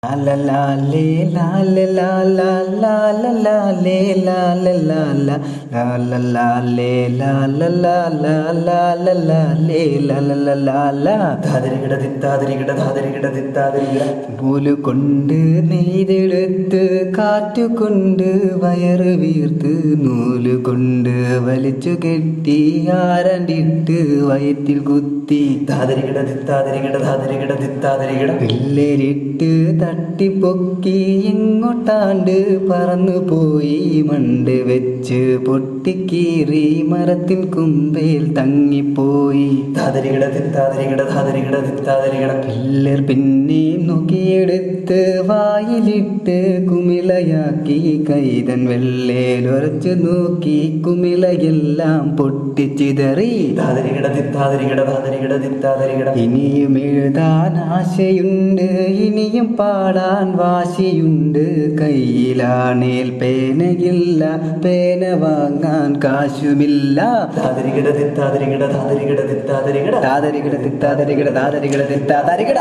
La la la le la la la la la la la le la la la la la la la le la la la la la la la le la la la la la ധാതരികിട ദിത്താതിരികിട ധാതരികിട ദിത്താതിരികിട നൂല് കൊണ്ട് നെയ്തെടുത്ത് കാറ്റുകൊണ്ട് വയറ് വീർത്ത് നൂല് കൊണ്ട് വലിച്ചു കെട്ടി ആരണ്ടിട്ട് വയറ്റിൽ കുത്തി ധാതരികിട ദിത്താതിരികിട ധാതരികിട ദിത്താതിരികിട പിള്ളേരിട്ട് തട്ടിപ്പൊക്കി എങ്ങോട്ടാണ്ട് പറന്നു പോയി മണ്ട് വെച്ച് പൊട്ടിക്കീറി മരത്തിൻ കുമ്പേൽ തങ്ങിപ്പോയി ധാതരികിട ദിത്താതിരികിട ധാതരികിട ദിത്താതിരികിട പിള്ളേർ പിന്നെയും നോക്കിയെടുത്ത് വായിലിട്ട് കുമിളയാക്കി കൈതൻ വെള്ളേലൊരച്ചു നോക്കി കുമിളയെല്ലാം പൊട്ടിച്ചിതറി ധാതരികിട ദിത്താതിരികിട ധാതരികിട ദിത്താതിരികിട ഇനിയും എഴുതാൻ ആശയുണ്ട് ഇനിയും പാടാൻ വാശിയുണ്ട് കയ്യിലാണേൽ പേനയില്ല പേന വാങ്ങാൻ കാശുമില്ല ധാതരികിട ദിത്താതിരികിട ധാതരികിട ദിത്താതിരികിട ധാതരികിട ദിത്താതിരികിട ധാതരികിട ദിത്താതിരികിട.